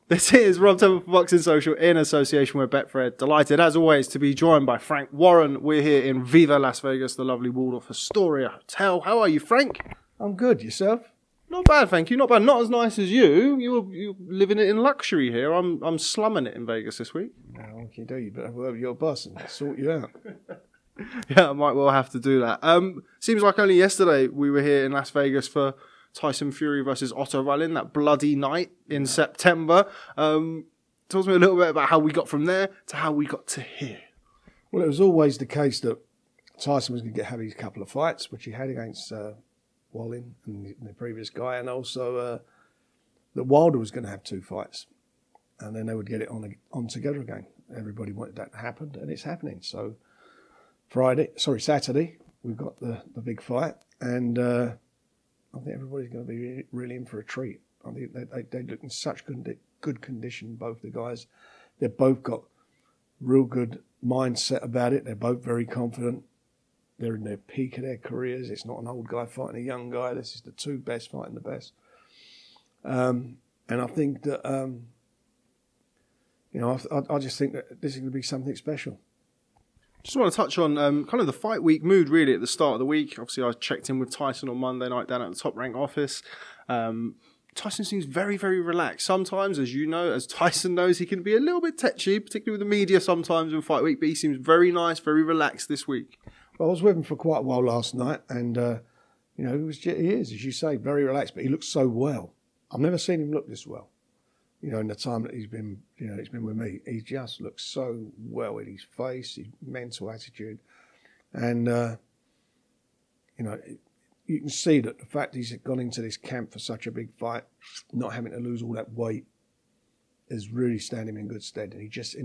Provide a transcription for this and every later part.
This is Rob Tebbutt for Boxing Social in association with Betfred. Delighted, as always, to be joined by Frank Warren. We're here in Viva Las Vegas, the lovely Waldorf Astoria Hotel. How are you, Frank? I'm good. Yourself? Not bad, thank you. Not bad. Not as nice as you. You're living it in luxury here. I'm slumming it in Vegas this week. No, what can you do? You better work with your boss and sort you out. Yeah, I might well have to do that. Seems like only yesterday we were here in Las Vegas for Tyson Fury versus Otto Wallin, that bloody night in September. Talk to me a little bit about how we got from there to how we got to here. Well, it was always the case that Tyson was going to have his couple of fights, which he had against Wallin and the previous guy, and also that Wilder was going to have 2 fights, and then they would get it on together again. Everybody wanted that to happen, and it's happening. So Saturday, we've got the big fight, and I think everybody's going to be really in for a treat. I think they look in such good condition, both the guys. They've both got real good mindset about it. They're both very confident. They're in their peak of their careers. It's not an old guy fighting a young guy. This is the 2 best fighting the best. And I think that, I just think that this is going to be something special. Just want to touch on kind of the fight week mood, really, at the start of the week. Obviously, I checked in with Tyson on Monday night down at the Top Rank office. Tyson seems very, very relaxed. Sometimes, as you know, as Tyson knows, he can be a little bit tetchy, particularly with the media sometimes in fight week, but he seems very nice, very relaxed this week. Well, I was with him for quite a while last night, and, he is, as you say, very relaxed, but he looks so well. I've never seen him look this well. In the time that he's been with me, he just looks so well in his face, his mental attitude. And, you can see that the fact he's gone into this camp for such a big fight, not having to lose all that weight, is really standing him in good stead. And he just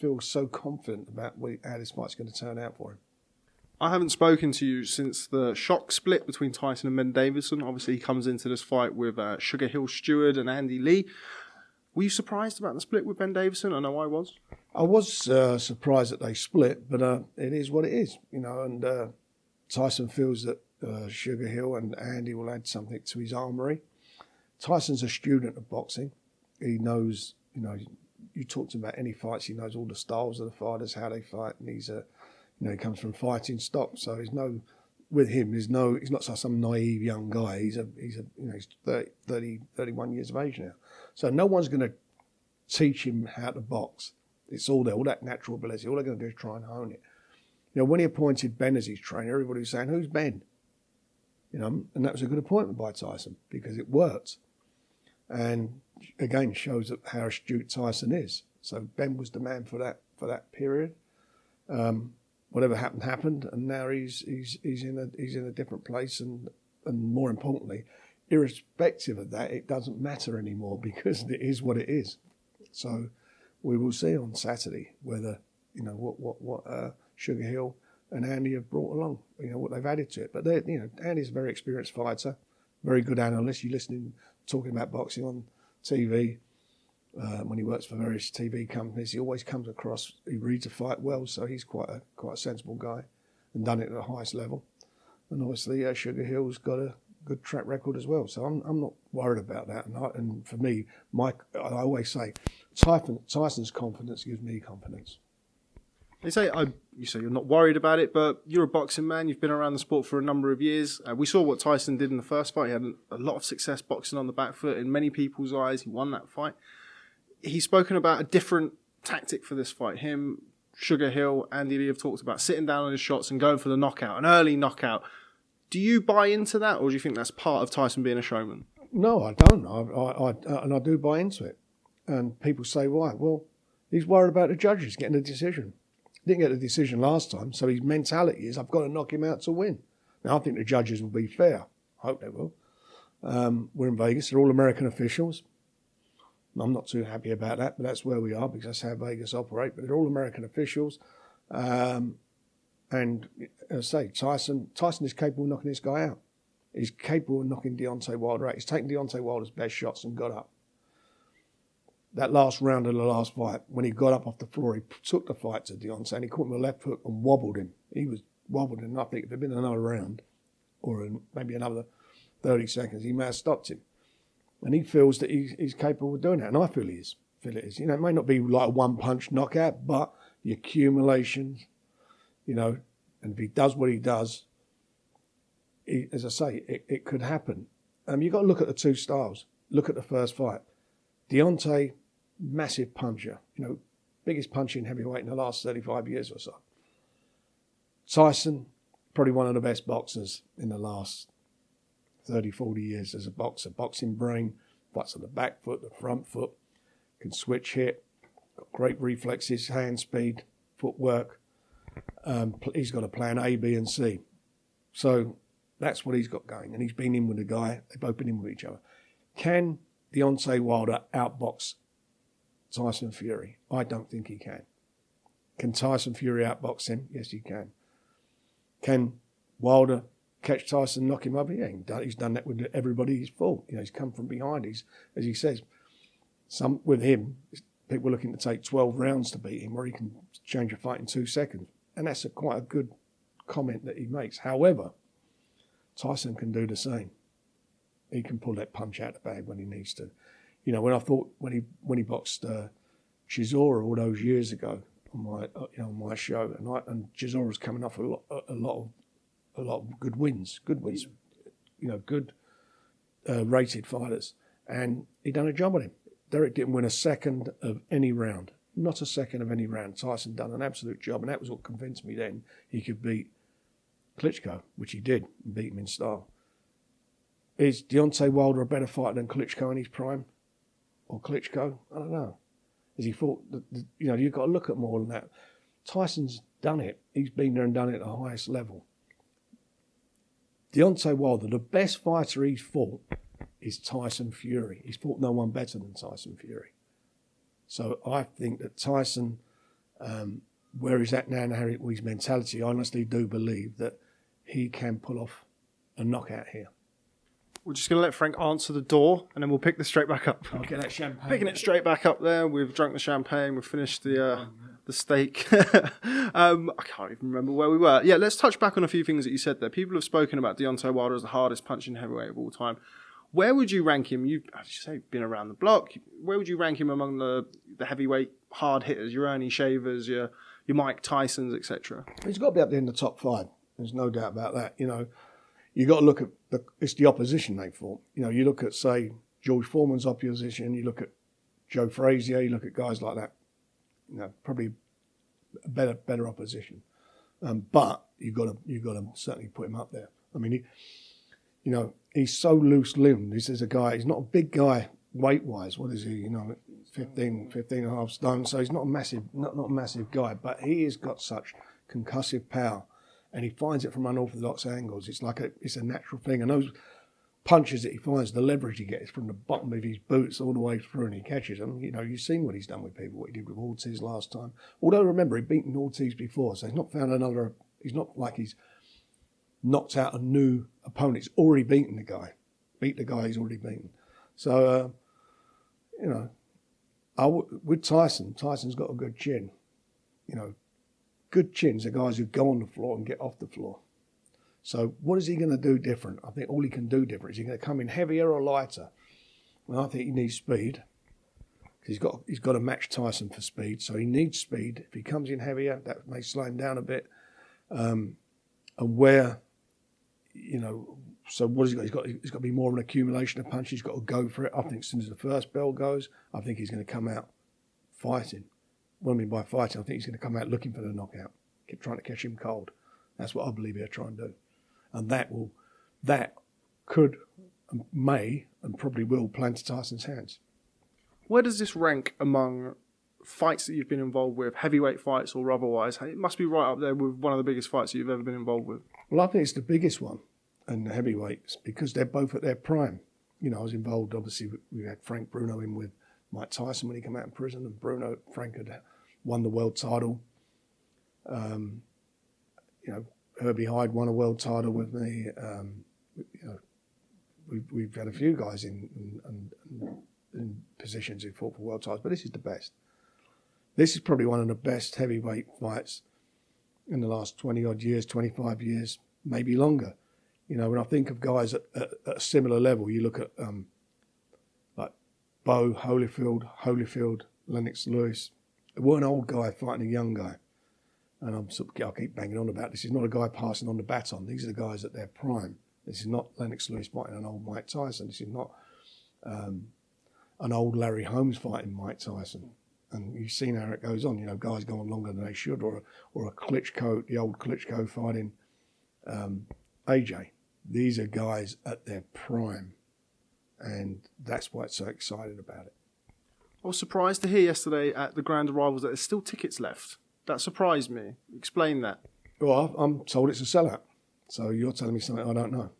feels so confident about how this fight's going to turn out for him. I haven't spoken to you since the shock split between Tyson and Ben Davison. Obviously, he comes into this fight with Sugar Hill Stewart and Andy Lee. Were you surprised about the split with Ben Davison? I know I was. I was surprised that they split, but it is what it is, and Tyson feels that Sugar Hill and Andy will add something to his armoury. Tyson's a student of boxing. He knows, you talk to him about any fights, he knows all the styles of the fighters, how they fight, and he's he comes from fighting stock, so he's not some naive young guy. He's 30, 31 years of age now. So no one's going to teach him how to box. It's all there, all that natural ability. All they're going to do is try and hone it. When he appointed Ben as his trainer, everybody was saying, "Who's Ben?" And that was a good appointment by Tyson because it worked. And again, shows how astute Tyson is. So Ben was the man for that period. Whatever happened, and now he's in a different place, and more importantly, irrespective of that, it doesn't matter anymore because it is what it is. So we will see on Saturday whether what Sugar Hill and Andy have brought along, what they've added to it. But Andy's a very experienced fighter, very good analyst. You listen talking about boxing on TV. When he works for various TV companies, he always comes across, he reads a fight well, so he's quite a sensible guy and done it at the highest level. And obviously, Sugar Hill's got a good track record as well, so I'm not worried about that. And for me, I always say, Tyson's confidence gives me confidence. You say you're not worried about it, but you're a boxing man. You've been around the sport for a number of years. We saw what Tyson did in the first fight. He had a lot of success boxing on the back foot. In many people's eyes, he won that fight. He's spoken about a different tactic for this fight. Him, Sugar Hill, Andy Lee have talked about sitting down on his shots and going for the knockout, an early knockout. Do you buy into that, or do you think that's part of Tyson being a showman? No, I don't. I do buy into it. And people say, why? Well, he's worried about the judges getting a decision. Didn't get a decision last time, so his mentality is, I've got to knock him out to win. Now, I think the judges will be fair. I hope they will. We're in Vegas. They're all American officials. I'm not too happy about that, but that's where we are because that's how Vegas operate. But they're all American officials. And as I say, Tyson is capable of knocking this guy out. He's capable of knocking Deontay Wilder out. He's taken Deontay Wilder's best shots and got up. That last round of the last fight, when he got up off the floor, he took the fight to Deontay and he caught him with a left hook and wobbled him. He was wobbled, and I think if there had been another round or maybe another 30 seconds, he may have stopped him. And he feels that he's capable of doing that. And I feel he is. You know, it may not be like a one-punch knockout, but the accumulation, you know, and if he does what he does, as I say, it could happen. You've got to look at the two styles. Look at the first fight. Deontay, massive puncher, you know, biggest puncher in heavyweight in the last 35 years or so. Tyson, probably one of the best boxers in the last 30, 40 years as a boxer. Boxing brain, fights on the back foot, the front foot, can switch hit, got great reflexes, hand speed, footwork. He's got a plan A, B, and C. So that's what he's got going. And he's been in with the guy. They've both been in with each other. Can Deontay Wilder outbox Tyson Fury? I don't think he can. Can Tyson Fury outbox him? Yes, he can. Can Wilder catch Tyson, knock him over? Yeah, he's done that with everybody he's fought. You know, he's come from behind. He's, as he says, with him, people are looking to take 12 rounds to beat him, where he can change a fight in 2 seconds. And that's quite a good comment that he makes. However, Tyson can do the same. He can pull that punch out the bag when he needs to. You know, when I thought when he boxed Chisora all those years ago on my show, and Chisora's coming off a lot of good wins, you know, good rated fighters, and he done a job on him. Derek didn't win a second of any round, not a second of any round. Tyson done an absolute job, and that was what convinced me then he could beat Klitschko, which he did, and beat him in style. Is Deontay Wilder a better fighter than Klitschko in his prime? Or Klitschko? I don't know. Has he fought, you know, you've got to look at more than that. Tyson's done it. He's been there and done it at the highest level. Deontay Wilder, the best fighter he's fought is Tyson Fury. He's fought no one better than Tyson Fury. So I think that Tyson, where he's at now and his mentality, I honestly do believe that he can pull off a knockout here. We're just going to let Frank answer the door, and then we'll pick this straight back up. I'll get that champagne. Picking it straight back up there. We've drunk the champagne. We've finished the steak. I can't even remember where we were. Yeah, let's touch back on a few things that you said there. People have spoken about Deontay Wilder as the hardest punching heavyweight of all time. Where would you rank him? You've, as you say, been around the block. Where would you rank him among the heavyweight hard hitters, your Ernie Shavers, your Mike Tysons, etc.? He's got to be up there in the top 5. There's no doubt about that. You know, you got to look at it's the opposition they fought. You know, you look at, say, George Foreman's opposition. You look at Joe Frazier. You look at guys like that. You know, probably better opposition. But you got to certainly put him up there. I mean, he's so loose-limbed. This is a guy. He's not a big guy weight-wise. What is he? You know, 15 and a half stone. So he's not a massive guy. But he has got such concussive power, and he finds it from unorthodox angles. It's like it's a natural thing. And those punches that he finds, the leverage he gets from the bottom of his boots all the way through, and he catches them. You know, you've seen what he's done with people. What he did with Ortiz last time. Although remember, he'd beaten Ortiz before, so he's not found another. He's not like he's knocked out a new opponent. He's already beaten the guy. Beat the guy he's already beaten. So, you know, with Tyson's got a good chin. You know, good chins are guys who go on the floor and get off the floor. So what is he going to do different? I think all he can do different is he going to come in heavier or lighter. Well, I think he needs speed. He's got to match Tyson for speed. So he needs speed. If he comes in heavier, that may slow him down a bit. And where, you know, so what has he got? He's got to be more of an accumulation of punches. He's got to go for it. I think as soon as the first bell goes, I think he's going to come out fighting. What I mean by fighting, I think he's going to come out looking for the knockout, trying to catch him cold. That's what I believe he'll try and do. And that could, may, and probably will play into Tyson's hands. Where does this rank among fights that you've been involved with, heavyweight fights or otherwise? It must be right up there with one of the biggest fights that you've ever been involved with. Well, I think it's the biggest one in the heavyweights because they're both at their prime. You know, I was involved, obviously, we had Frank Bruno in with Mike Tyson when he came out in prison, and Frank had won the world title. You know, Herbie Hyde won a world title with me. You know, we've had a few guys in positions who fought for world titles, but this is the best. This is probably one of the best heavyweight fights in the last 20-odd years, 25 years, maybe longer. You know, when I think of guys at a similar level, you look at Bo Holyfield, Lennox Lewis. It weren't an old guy fighting a young guy. And I'll keep banging on about this. He's not a guy passing on the baton. These are the guys at their prime. This is not Lennox Lewis fighting an old Mike Tyson. This is not an old Larry Holmes fighting Mike Tyson. And you've seen how it goes on. You know, guys go on longer than they should, or a Klitschko, the old Klitschko fighting AJ. These are guys at their prime, and that's why it's so excited about it. I was surprised to hear yesterday at the Grand Arrivals that there's still tickets left. That surprised me. Explain that. Well, I'm told it's a sellout. So you're telling me something I don't know.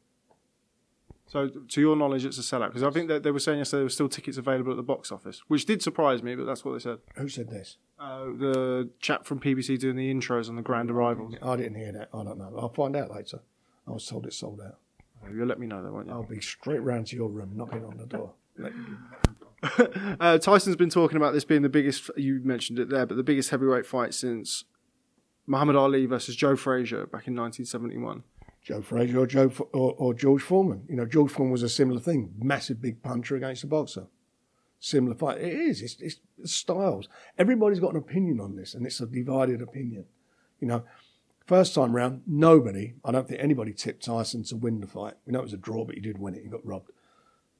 So, to your knowledge, it's a sellout? Because I think that they were saying yesterday there were still tickets available at the box office, which did surprise me, but that's what they said. Who said this? The chap from PBC doing the intros on the Grand Arrivals. I didn't hear that. I don't know. I'll find out later. I was told it's sold out. You'll let me know, though, won't you? I'll be straight round to your room, knocking on the door. Tyson's been talking about this being the biggest, you mentioned it there, but the biggest heavyweight fight since Muhammad Ali versus Joe Frazier back in 1971. Joe Frazier or George Foreman. You know, George Foreman was a similar thing. Massive big puncher against a boxer. Similar fight. It is. It's styles. Everybody's got an opinion on this, and it's a divided opinion. You know, first time round, I don't think anybody tipped Tyson to win the fight. We know it was a draw, but he did win it. He got robbed.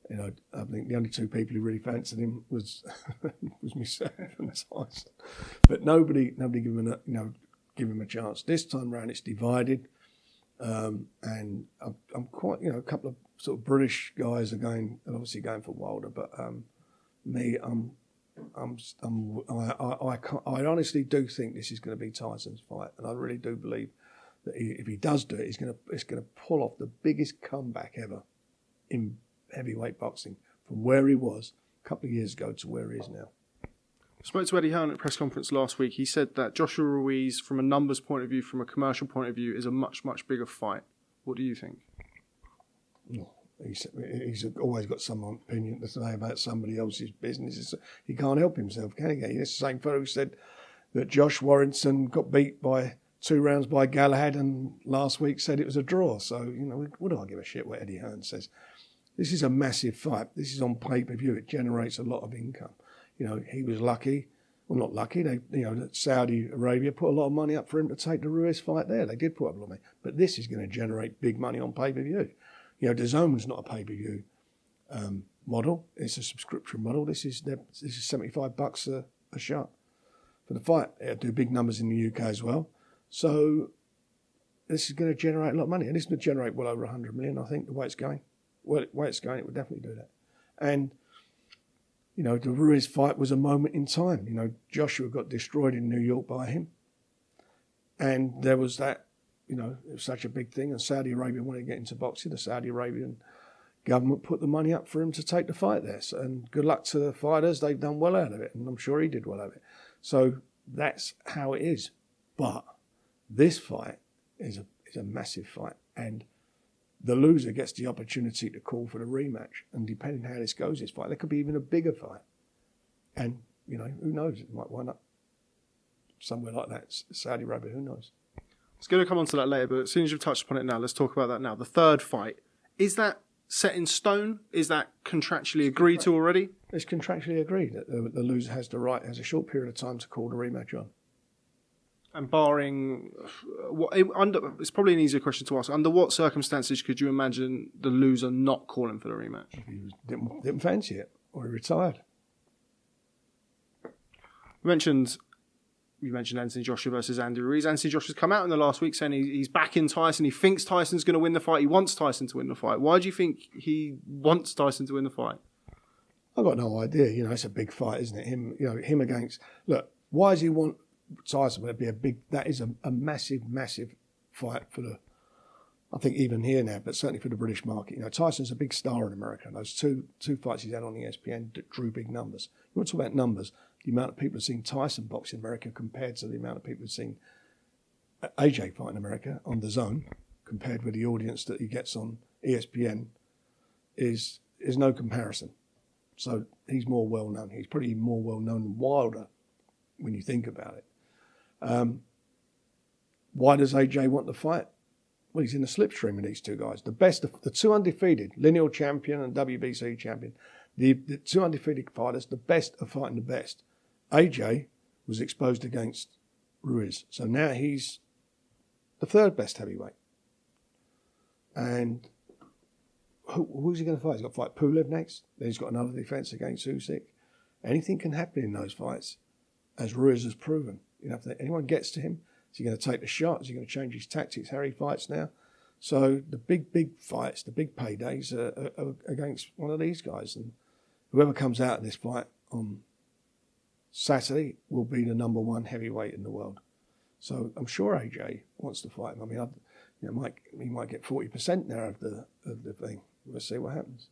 You know, I think the only two people who really fancied him was myself and Tyson. But nobody gave him a chance. This time round, it's divided. And I'm quite, a couple of sort of British guys are obviously going for Wilder, but me, I honestly do think this is going to be Tyson's fight, and I really do believe that if he does do it, it's going to pull off the biggest comeback ever in heavyweight boxing from where he was a couple of years ago to where he is now. I spoke to Eddie Hearn at a press conference last week. He said that Joshua Ruiz, from a numbers point of view, from a commercial point of view, is a much, much bigger fight. What do you think? He's always got some opinion to say about somebody else's business. He can't help himself, can he? It's the same fellow who said that Josh Warrington got beat by 2 rounds by Galahad and last week said it was a draw. So, what do I give a shit what Eddie Hearn says? This is a massive fight. This is on pay-per-view. It generates a lot of income. He was lucky. Well, not lucky. Saudi Arabia put a lot of money up for him to take the Ruiz fight there. They did put up a lot of money. But this is going to generate big money on pay-per-view. DAZN's not a pay-per-view model. It's a subscription model. This is $75 a shot for the fight. It'll do big numbers in the UK as well. So this is going to generate a lot of money. And this is going to generate well over 100 million, I think, the way it's going. Well, the way it's going, it would definitely do that. And the Ruiz fight was a moment in time. Joshua got destroyed in New York by him. And there was that, it was such a big thing. And Saudi Arabia wanted to get into boxing. The Saudi Arabian government put the money up for him to take the fight there. So, and good luck to the fighters. They've done well out of it. And I'm sure he did well out of it. So that's how it is. But this fight is a massive fight. And the loser gets the opportunity to call for the rematch. And depending on how this goes, this fight, there could be even a bigger fight. And, who knows? It might wind up somewhere like that. Saudi Arabia, who knows? It's going to come on to that later, but as soon as you've touched upon it now, let's talk about that now. The third fight, is that set in stone? Is that contractually agreed to already? It's contractually agreed that the loser has a short period of time to call the rematch on. And barring, it's probably an easier question to ask. Under what circumstances could you imagine the loser not calling for the rematch? If he didn't fancy it, or he retired. You mentioned Anthony Joshua versus Andy Ruiz. Anthony Joshua's come out in the last week saying he's backing Tyson. He thinks Tyson's going to win the fight. He wants Tyson to win the fight. Why do you think he wants Tyson to win the fight? I've got no idea. It's a big fight, isn't it? Him against. Look, why does he want Tyson? Would be that is a massive, massive fight for I think even here now, but certainly for the British market. Tyson's a big star in America. Those two fights he's had on ESPN drew big numbers. You want to talk about numbers? The amount of people who've seen Tyson box in America compared to the amount of people who've seen AJ fight in America on DAZN, compared with the audience that he gets on ESPN, is no comparison. So he's more well known. He's probably more well known than Wilder when you think about it. Why does AJ want the fight? Well, he's in the slipstream with these two guys. The best of the two undefeated, lineal champion and WBC champion. The two undefeated fighters, the best are fighting the best. AJ was exposed against Ruiz, so now he's the third best heavyweight. And who's he going to fight? He's got to fight Pulev next. Then he's got another defence against Usyk. Anything can happen in those fights, as Ruiz has proven. You know, if anyone gets to him, is he going to take the shot? Is he going to change his tactics, how he fights now? So the big fights, the big paydays are against one of these guys. And whoever comes out of this fight on Saturday will be the number one heavyweight in the world. So I'm sure AJ wants to fight him. I mean, he might get 40% now of the thing. We'll see what happens.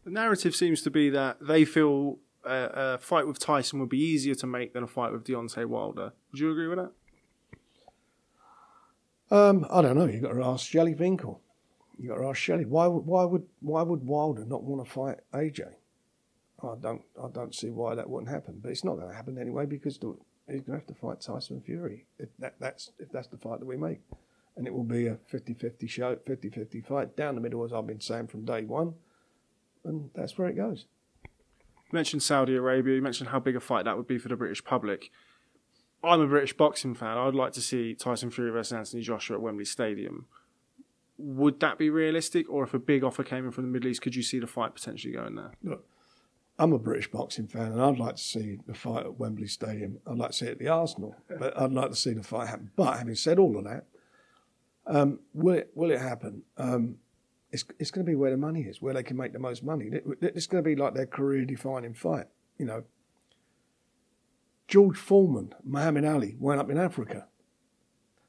The narrative seems to be that they feel a fight with Tyson would be easier to make than a fight with Deontay Wilder. Would you agree with that? I don't know. You've got to ask Shelley Winkle. You've got to ask Shelley. Why would Wilder not want to fight AJ? I don't see why that wouldn't happen. But it's not going to happen anyway because he's going to have to fight Tyson Fury if that's the fight that we make. And it will be a 50-50 show, 50-50 fight down the middle, as I've been saying from day one. And that's where it goes. You mentioned Saudi Arabia. You mentioned how big a fight that would be for the British public. I'm a British boxing fan. I'd like to see Tyson Fury versus Anthony Joshua at Wembley Stadium. Would that be realistic? Or if a big offer came in from the Middle East, could you see the fight potentially going there? Look, I'm a British boxing fan and I'd like to see the fight at Wembley Stadium. I'd like to see it at the Arsenal. But I'd like to see the fight happen. But having said all of that, will it happen? It's going to be where the money is, where they can make the most money. It's going to be like their career-defining fight. You know, George Foreman, Muhammad Ali went up in Africa.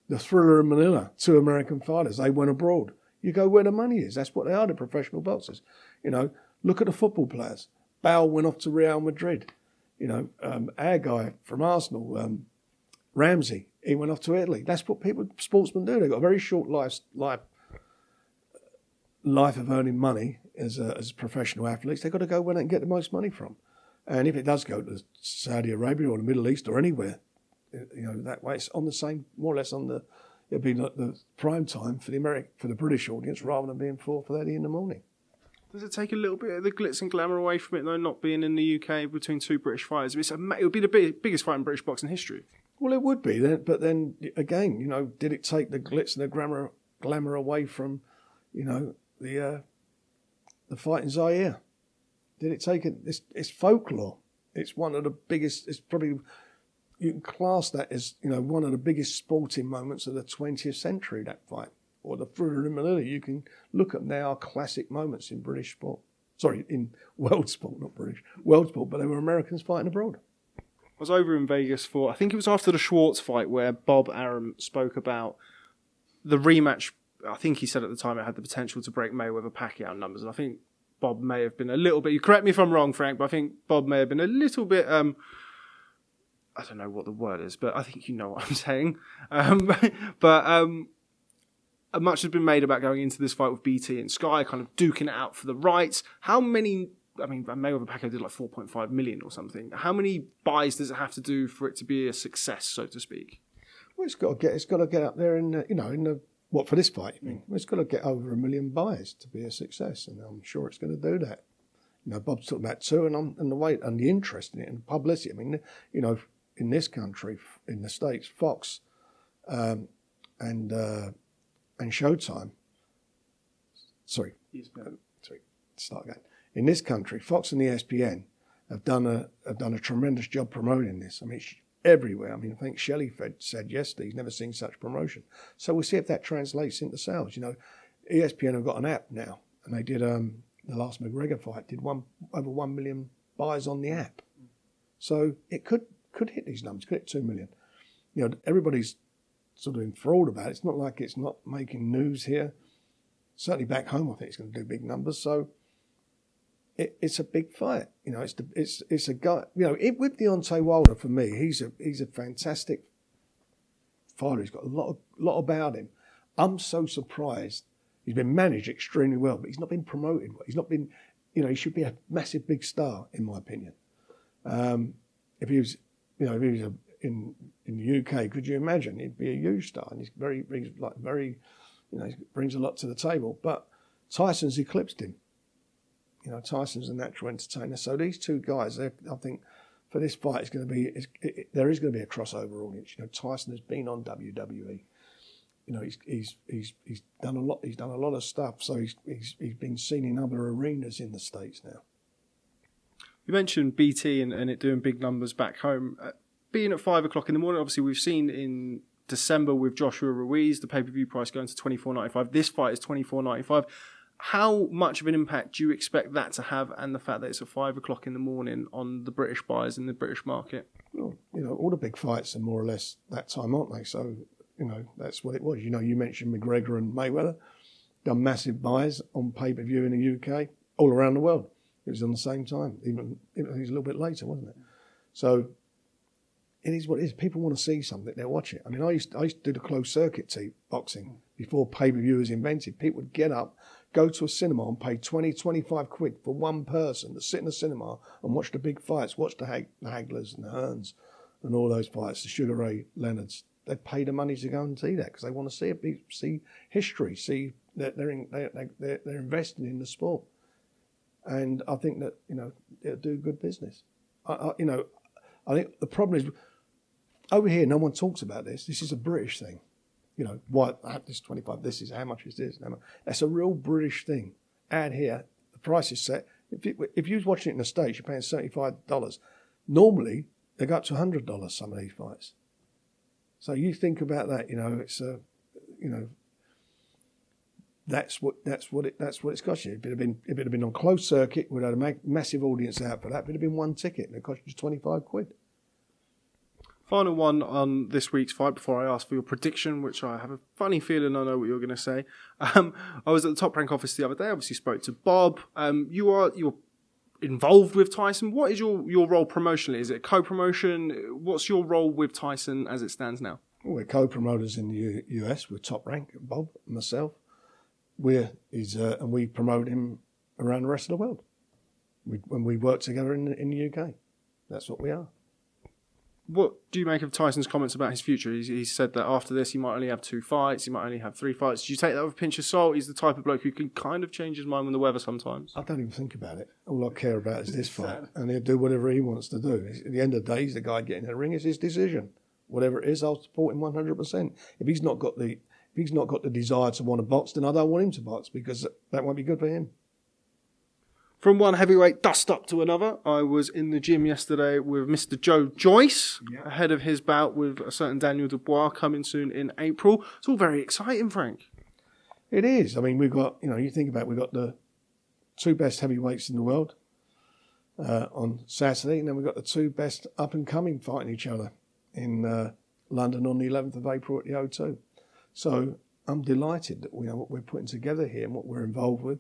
The Thriller in Manila, two American fighters, they went abroad. You go where the money is. That's what they are, the professional boxers. You know, look at the football players. Bale went off to Real Madrid. You know, our guy from Arsenal, Ramsey, he went off to Italy. That's what sportsmen do. They've got a very short life of earning money as professional athletes. They've got to go where they can get the most money from. And if it does go to Saudi Arabia or the Middle East or anywhere, you know, that way, it's on the same, more or less it'll be like the prime time for the British audience rather than being 4:30 in the morning. Does it take a little bit of the glitz and glamour away from it, though, not being in the UK between two British fighters? It would be the biggest fight in British boxing history. Well, it would be, but then again, you know, did it take the glitz and the glamour away from, you know, the fight in Zaire? Did it take it? It's folklore. It's one of the biggest. It's probably, you can class that as, you know, one of the biggest sporting moments of the 20th century. That fight, or the Thriller in Manila. You can look at now classic moments in British sport. Sorry, in world sport, not British world sport, but they were Americans fighting abroad. I was over in Vegas I think it was after the Schwartz fight, where Bob Arum spoke about the rematch. I think he said at the time it had the potential to break Mayweather-Pacquiao numbers, and I think Bob may have been a little bit, you correct me if I'm wrong, Frank, but I think Bob may have been a little bit, I don't know what the word is, but I think you know what I'm saying. Much has been made about going into this fight with BT and Sky, kind of duking it out for the rights. How many, I mean, Mayweather-Pacquiao did like 4.5 million or something. How many buys does it have to do for it to be a success, so to speak? Well, it's got to get up there what, for this fight, you mean? Well, it's got to get over 1 million buys to be a success, and I'm sure it's going to do that. You know, Bob's talking about two, and the interest in it and publicity. I mean, you know, in this country, in the States, Fox and Showtime. Sorry, start again. In this country, Fox and ESPN have done a tremendous job promoting this. I mean, it's everywhere. I mean, I think Shelley said yesterday he's never seen such promotion. So we'll see if that translates into sales. You know, ESPN have got an app now, and they did the last McGregor fight did over 1 million buys on the app. So it could hit these numbers, could hit 2 million. You know, everybody's sort of enthralled about it. It's not like it's not making news here. Certainly back home, I think it's going to do big numbers. So it's a big fight. You know, it's a guy. You know, with Deontay Wilder, for me, he's a fantastic fighter. He's got a lot about him. I'm so surprised. He's been managed extremely well, but he's not been promoted. He's not been, you know, he should be a massive big star, in my opinion. If he was in the UK, could you imagine? He'd be a huge star, and he's very, you know, he brings a lot to the table. But Tyson's eclipsed him. You know, Tyson's a natural entertainer. So these two guys, I think, for this fight, there is going to be a crossover audience. You know, Tyson has been on WWE. You know, he's done a lot. He's done a lot of stuff. So he's been seen in other arenas in the States now. You mentioned BT and it doing big numbers back home. Being at 5 o'clock in the morning, obviously we've seen in December with Joshua Ruiz, the pay-per-view price going to $24.95. This fight is $24.95. How much of an impact do you expect that to have, and the fact that it's at 5 o'clock in the morning on the British buyers in the British market? Well, you know, all the big fights are more or less that time, aren't they? So, you know, that's what it was. You know, you mentioned McGregor and Mayweather, done massive buys on pay-per-view in the UK, all around the world. It was on the same time. Even it was a little bit later, wasn't it? So it is what it is. People want to see something, they'll watch it. I mean, I used to do the closed circuit boxing before pay-per-view was invented. People would get up, go to a cinema and pay 20, 25 quid for one person to sit in the cinema and watch the big fights, watch the Haglers and the Hearns and all those fights, the Sugar Ray Leonards. They'd pay the money to go and see that because they want to see history, see that they're investing in the sport. And I think that, you know, it'll do good business. I think the problem is, over here, no one talks about this. This is a British thing. You know, why this 25, this is how much is this? That's a real British thing. Out here, the price is set. If you was watching it in the States, you're paying $75. Normally, they go up to $100, some of these fights. So you think about that, you know, it's you know, that's what it's cost you. If it had been on closed circuit, we'd have had a massive audience out for that. But it'd have been one ticket and it cost you 25 quid. Final one on this week's fight before I ask for your prediction, which I have a funny feeling I know what you're going to say. I was at the Top Rank office the other day. Obviously spoke to Bob. You're involved with Tyson. What is your role promotionally? Is it a co-promotion? What's your role with Tyson as it stands now? Well, we're co-promoters in the US with Top Rank, Bob and myself. And we promote him around the rest of the world. When we work together in the UK, that's what we are. What do you make of Tyson's comments about his future? He said that after this he might only have 2 fights, he might only have 3 fights. Do you take that with a pinch of salt? He's the type of bloke who can kind of change his mind when the weather sometimes. I don't even think about it. All I care about is this fight, and he'll do whatever he wants to do. At the end of the day, he's the guy getting in the ring. It's his decision. Whatever it is, I'll support him 100%. If he's not got the desire to want to box, then I don't want him to box because that won't be good for him. From one heavyweight dust up to another, I was in the gym yesterday with Mr. Joe Joyce, ahead of his bout with a certain Daniel Dubois coming soon in April. It's all very exciting, Frank. It is. I mean, we've got, you know, you think about it, we've got the 2 best heavyweights in the world on Saturday, and then we've got the 2 best up-and-coming fighting each other in London on the 11th of April at the O2. So I'm delighted that we know what we're putting together here and what we're involved with.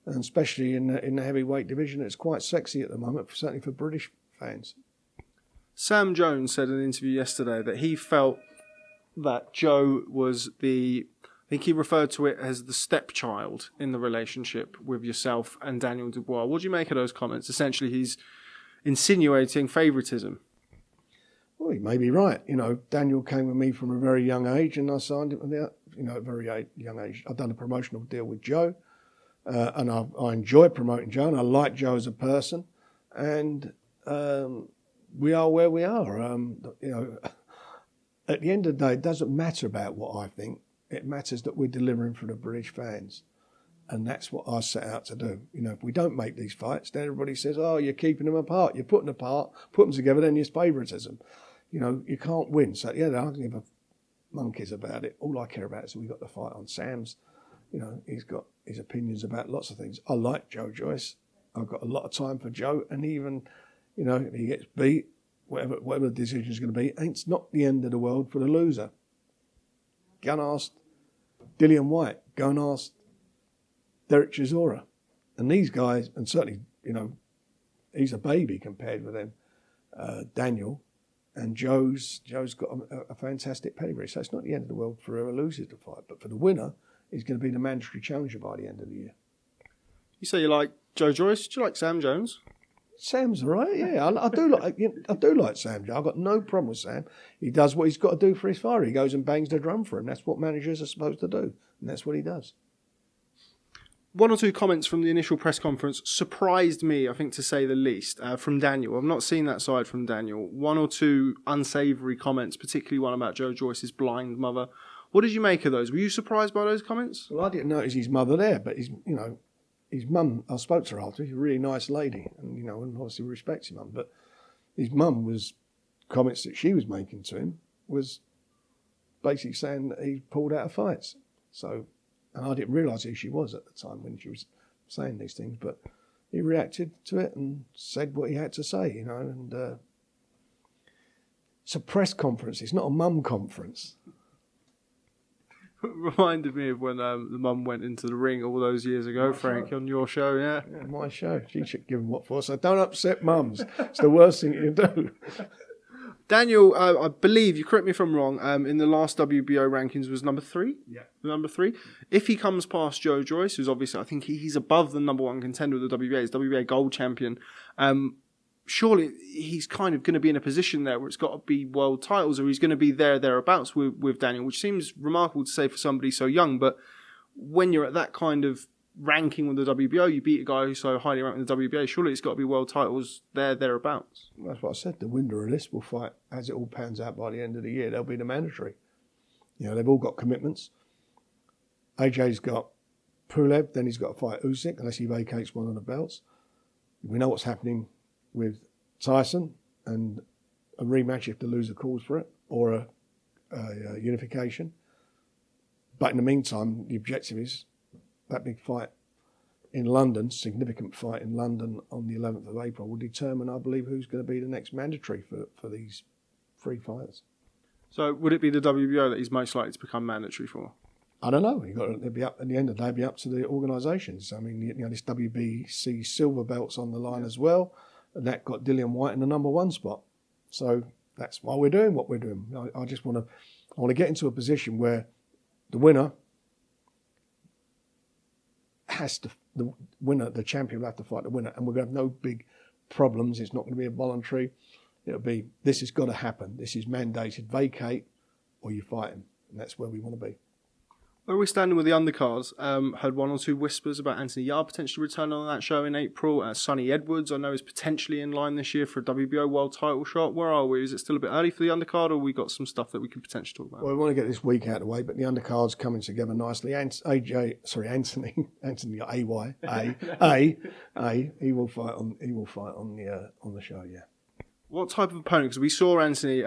And especially in the heavyweight division, it's quite sexy at the moment, certainly for British fans. Sam Jones said in an interview yesterday that he felt that Joe was I think he referred to it as the stepchild in the relationship with yourself and Daniel Dubois. What do you make of those comments? Essentially, he's insinuating favouritism. Well, he may be right. You know, Daniel came with me from a very young age, and I signed him at a very young age. I've done a promotional deal with Joe. And I enjoy promoting Joe, and I like Joe as a person, and we are where we are. You know, at the end of the day, it doesn't matter about what I think. It matters that we're delivering for the British fans, and that's what I set out to do. You know, if we don't make these fights, then everybody says, "Oh, you're keeping them apart. You're putting them apart, put them together, then there's favouritism." You know, you can't win. So yeah, I don't give a monkeys about it. All I care about is we got the fight on. Sam's. You know, he's got his opinions about lots of things. I like Joe Joyce. I've got a lot of time for Joe. And even, you know, if he gets beat, whatever the decision is going to be, it's not the end of the world for the loser. Go and ask Dillian White. Go and ask Derek Chisora. And these guys, and certainly, you know, he's a baby compared with them. Daniel. And Joe's got a fantastic pedigree. So it's not the end of the world for whoever loses the fight. But for the winner, he's going to be the mandatory challenger by the end of the year. You say you like Joe Joyce. Do you like Sam Jones? Sam's all right, yeah. I do like Sam Jones. I've got no problem with Sam. He does what he's got to do for his fighter. He goes and bangs the drum for him. That's what managers are supposed to do, and that's what he does. One or two comments from the initial press conference surprised me, I think, to say the least, from Daniel. I've not seen that side from Daniel. One or two unsavoury comments, particularly one about Joe Joyce's blind mother. What did you make of those? Were you surprised by those comments? Well, I didn't notice his mother there, but his mum, I spoke to her after, she's a really nice lady, and, and obviously respects his mum, but his mum was, comments that she was making to him was basically saying that he pulled out of fights. So, and I didn't realise who she was at the time when she was saying these things, but he reacted to it and said what he had to say, and it's a press conference, it's not a mum conference. Reminded me of when the mum went into the ring all those years ago, Frank, on your show, yeah? Yeah, my show. She should give him what for. So don't upset mums. It's the worst thing you can do. Daniel, I believe, you correct me if I'm wrong, in the last WBO rankings was number 3? Yeah. Number 3. If he comes past Joe Joyce, who's obviously, I think he's above the number 1 contender with the WBA, he's WBA gold champion, surely he's kind of going to be in a position there where it's got to be world titles, or he's going to be thereabouts with Daniel, which seems remarkable to say for somebody so young. But when you're at that kind of ranking with the WBO, you beat a guy who's so highly ranked in the WBA, surely it's got to be world titles thereabouts. That's what I said. The winner of this will fight, as it all pans out by the end of the year, they'll be the mandatory. They've all got commitments. AJ's got Pulev, then he's got to fight Usyk, unless he vacates one of the belts. We know what's happening with Tyson, and a rematch if the loser calls for it, or a unification. But in the meantime, the objective is that big fight in London, significant fight in London on the 11th of April, will determine, I believe, who's going to be the next mandatory for these 3 fighters. So would it be the WBO that he's most likely to become mandatory for? I don't know. It'll be up at the end of the day. It'll be up to the organisations. I mean, this WBC silver belt's on the line as well, and that got Dillian White in the number 1 spot. So that's why we're doing what we're doing. I just want to get into a position where the winner the champion will have to fight the winner, and we're going to have no big problems. It's not going to be a voluntary. It'll be, this has got to happen. This is mandated. Vacate or you fight him, and that's where we want to be. Where are we standing with the undercards? Heard 1 or 2 whispers about Anthony Yarde potentially returning on that show in April. Sonny Edwards, I know, is potentially in line this year for a WBO world title shot. Where are we? Is it still a bit early for the undercard, or we got some stuff that we could potentially talk about? Well, we want to get this week out of the way, but the undercard's coming together nicely. Anthony, he will fight on the show, yeah. What type of opponent? Because we saw Anthony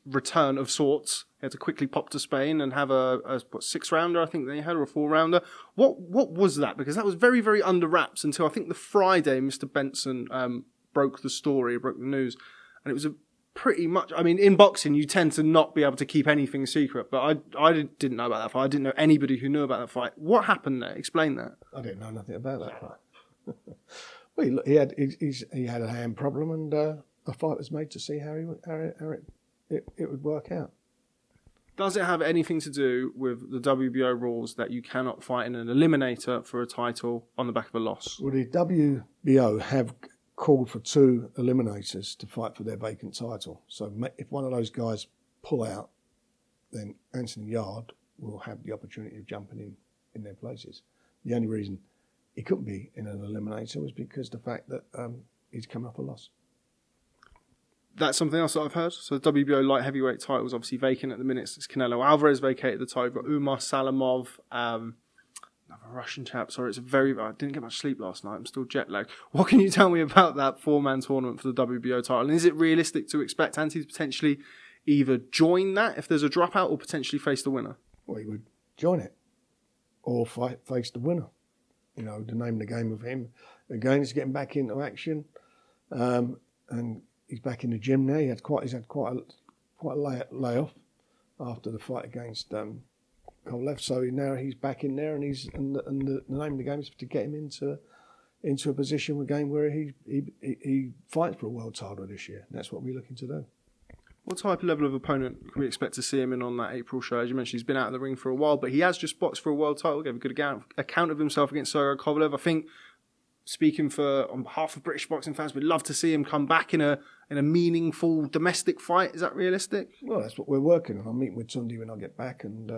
return of sorts. He had to quickly pop to Spain and have a 6-rounder, I think they had, or a 4-rounder. What was that? Because that was very, very under wraps until I think the Friday Mr. Benson broke the news. And it was a pretty much, I mean, in boxing you tend to not be able to keep anything secret, but I didn't know about that fight. I didn't know anybody who knew about that fight. What happened there? Explain that. I didn't know nothing about that fight. Well, he had a hand problem, and a fight was made to see how it would work out. Does it have anything to do with the WBO rules that you cannot fight in an eliminator for a title on the back of a loss? Well, the WBO have called for 2 eliminators to fight for their vacant title. So if one of those guys pull out, then Anthony Yarde will have the opportunity of jumping in their places. The only reason he couldn't be in an eliminator was because the fact that he's come off a loss. That's something else that I've heard. So the WBO light heavyweight title is obviously vacant at the minute. It's Canelo Alvarez vacated the title. You've got Umar Salamov, another Russian chap. Sorry, I didn't get much sleep last night. I'm still jet lagged. What can you tell me about that 4-man tournament for the WBO title? And is it realistic to expect Anthony to potentially either join that if there's a dropout or potentially face the winner? Well, he would join it or face the winner. The name of the game of him again is getting back into action, and he's back in the gym now. He's had quite a layoff after the fight against Kovalev. So now he's back in there, and the name of the game is to get him into a position again where he fights for a world title this year. And that's what we're looking to do. What type of level of opponent can we expect to see him in on that April show? As you mentioned, he's been out of the ring for a while, but he has just boxed for a world title, gave a good account of himself against Sergey Kovalev. I think, speaking on behalf of British boxing fans, we'd love to see him come back in a meaningful domestic fight. Is that realistic? Well, that's what we're working on. I'm meeting with Tunde when I get back, and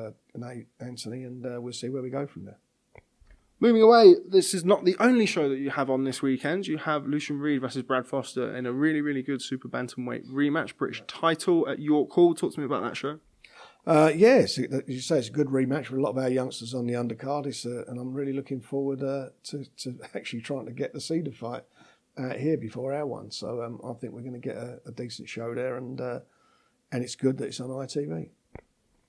Anthony, and we'll see where we go from there. Moving away, this is not the only show that you have on this weekend. You have Lucian Reed versus Brad Foster in a really, really good super bantamweight rematch, British title at York Hall. Talk to me about that show. Yes, as you say, it's a good rematch with a lot of our youngsters on the undercard. And I'm really looking forward to actually trying to get the Cedar fight out here before our one. So I think we're going to get a decent show there, and it's good that it's on ITV.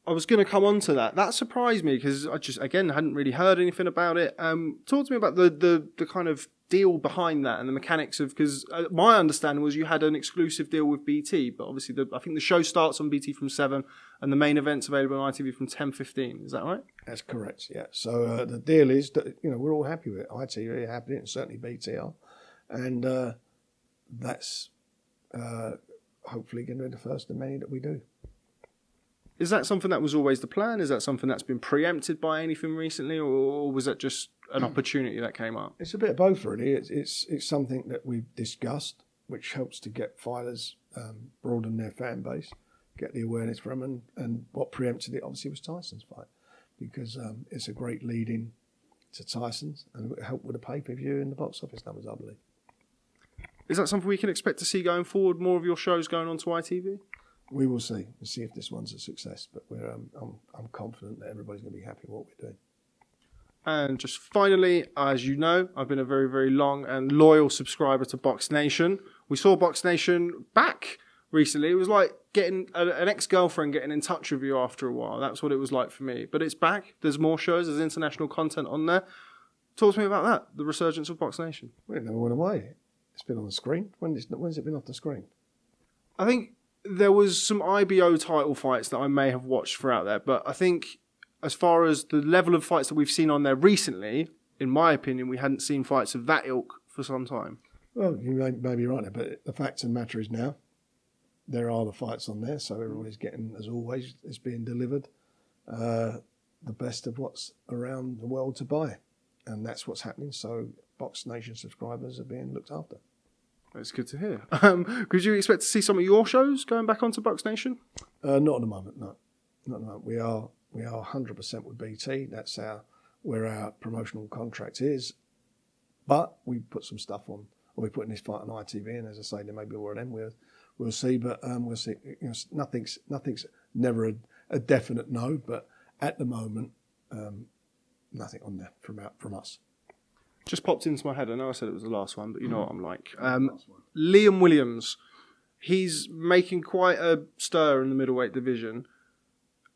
I was going to come on to that. That surprised me because I just, again, hadn't really heard anything about it. Talk to me about the kind of deal behind that and the mechanics of, because my understanding was you had an exclusive deal with BT, but obviously I think the show starts on BT from 7 and the main event's available on ITV from 10:15. Is that right? That's correct, yeah. So the deal is that, we're all happy with it. ITV are happy with it, and certainly BT are. And that's hopefully going to be the first of many that we do. Is that something that was always the plan? Is that something that's been preempted by anything recently, or was that just an opportunity that came up? It's a bit of both, really. It's something that we've discussed, which helps to get fighters broaden their fan base, get the awareness from them, and what preempted it obviously was Tyson's fight, because it's a great lead-in to Tyson's, and it helped with the pay-per-view and the box office numbers, I believe. Is that something we can expect to see going forward, more of your shows going on to ITV? We will see. We'll see if this one's a success, but I'm confident that everybody's going to be happy with what we're doing. And just finally, as you know, I've been a very, very long and loyal subscriber to Box Nation. We saw Box Nation back recently. It was like getting an ex-girlfriend getting in touch with you after a while. That's what it was like for me. But it's back. There's more shows. There's international content on there. Talk to me about that, the resurgence of Box Nation. Well, it never went away. It's been on the screen. When's it been off the screen? I think there was some IBO title fights that I may have watched throughout there, but I think as far as the level of fights that we've seen on there recently, in my opinion, we hadn't seen fights of that ilk for some time. Well, you may be right there, but the fact of the matter is now, there are the fights on there, so everybody's getting, as always, it's being delivered the best of what's around the world to buy. And that's what's happening, so Box Nation subscribers are being looked after. That's good to hear. Could you expect to see some of your shows going back onto Box Nation? Not at the moment, no. Not at the moment. We are 100% with BT. That's where our promotional contract is. But we put some stuff on, or we're putting this fight on ITV, and as I say, there may be more of them. We'll see, but we'll see. Nothing's never a definite no, but at the moment, nothing on there from us. Just popped into my head. I know I said it was the last one, but you know what I'm like. Liam Williams, he's making quite a stir in the middleweight division.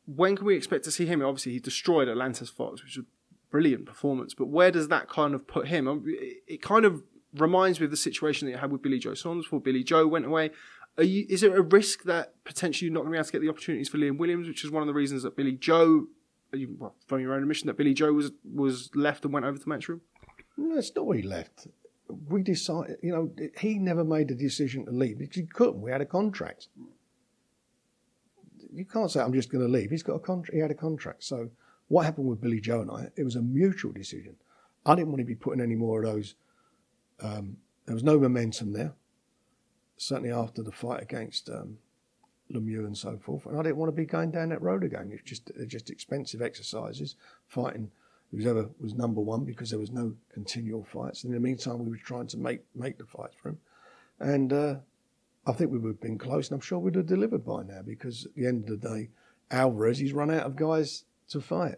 When can we expect to see him? Obviously, he destroyed Atlantis Fox, which was a brilliant performance. But where does that kind of put him? It kind of reminds me of the situation that you had with Billy Joe Saunders before Billy Joe went away. Is there a risk that potentially you're not going to be able to get the opportunities for Liam Williams, which is one of the reasons that Billy Joe, from your own admission, that Billy Joe was left and went over to Matchroom? No, it's not where he left. We decided, he never made the decision to leave. He couldn't. We had a contract. You can't say, I'm just going to leave. He's got a contract. He had a contract. So what happened with Billy Joe and I, it was a mutual decision. I didn't want to be putting any more of those. There was no momentum there, certainly after the fight against Lemieux and so forth. And I didn't want to be going down that road again. It's just expensive exercises, fighting whoever was number one, because there was no continual fights. In the meantime, we were trying to make the fights for him. And I think we would have been close, and I'm sure we'd have delivered by now, because at the end of the day, Alvarez, he's run out of guys to fight.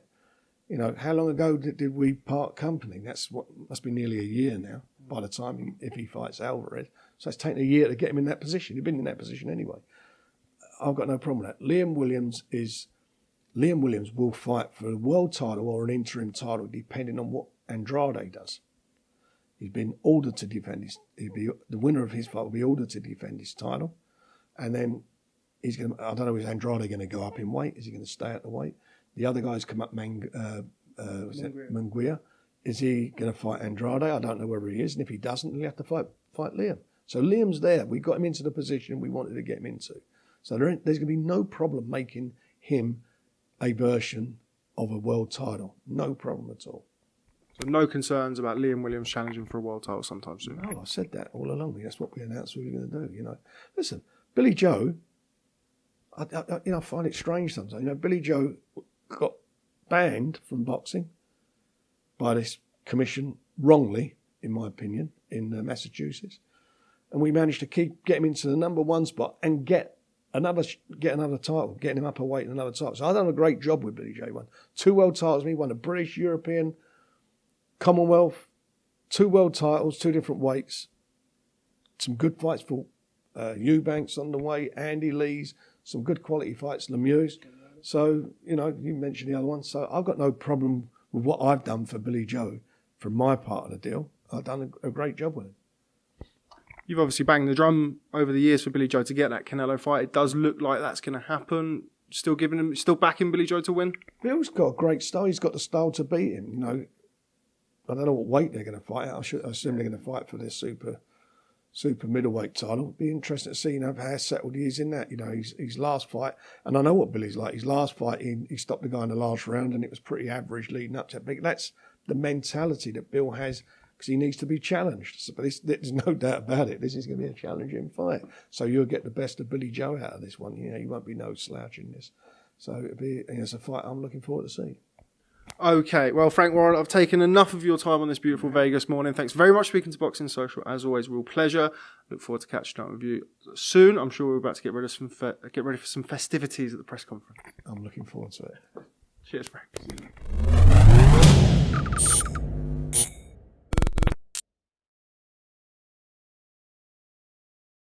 How long ago did we part company? That's what must be nearly a year now, by the time if he fights Alvarez. So it's taken a year to get him in that position. He'd been in that position anyway. I've got no problem with that. Liam Williams will fight for a world title or an interim title, depending on what Andrade does. He's been ordered to defend the winner of his fight will be ordered to defend his title. And then I don't know, is Andrade going to go up in weight? Is he going to stay at the weight? The other guy's come up, Munguia. Is he going to fight Andrade? I don't know whether he is. And if he doesn't, he'll have to fight Liam. So Liam's there. We got him into the position we wanted to get him into. So there's going to be no problem making him a version of a world title. No problem at all. So no concerns about Liam Williams challenging for a world title sometime soon? No, I said that all along. That's what we announced we were going to do, Listen, Billy Joe, I find it strange sometimes. Billy Joe got banned from boxing by this commission, wrongly, in my opinion, in Massachusetts. And we managed to get him into the number 1 spot and get another title, getting him up a weight in another title. So I've done a great job with Billy Joe. Won 2 world titles. He won a British, European, Commonwealth, 2 world titles, 2 different weights. Some good fights for Eubanks on the way, Andy Lee's, some good quality fights, Lemieux. So, you mentioned the other one. So I've got no problem with what I've done for Billy Joe from my part of the deal. I've done a great job with him. You've obviously banged the drum over the years for Billy Joe to get that Canelo fight. It does look like that's going to happen. Still backing Billy Joe to win? Bill's got a great style. He's got the style to beat him. I don't know what weight they're going to fight at. I assume they're going to fight for this super middleweight title. It'd be interesting to see how settled he is in that. His last fight, and I know what Billy's like. His last fight, he stopped the guy in the last round, and it was pretty average leading up to it. But that's the mentality that Bill has, because he needs to be challenged. So, but there's no doubt about it. This is going to be a challenging fight. So you'll get the best of Billy Joe out of this one. You won't be no slouch in this. So it's a fight I'm looking forward to seeing. Okay, well, Frank Warren, I've taken enough of your time on this beautiful Vegas morning. Thanks very much for speaking to Boxing Social. As always, real pleasure. Look forward to catching up with you soon. I'm sure we're about to get ready for some festivities at the press conference. I'm looking forward to it. Cheers, Frank.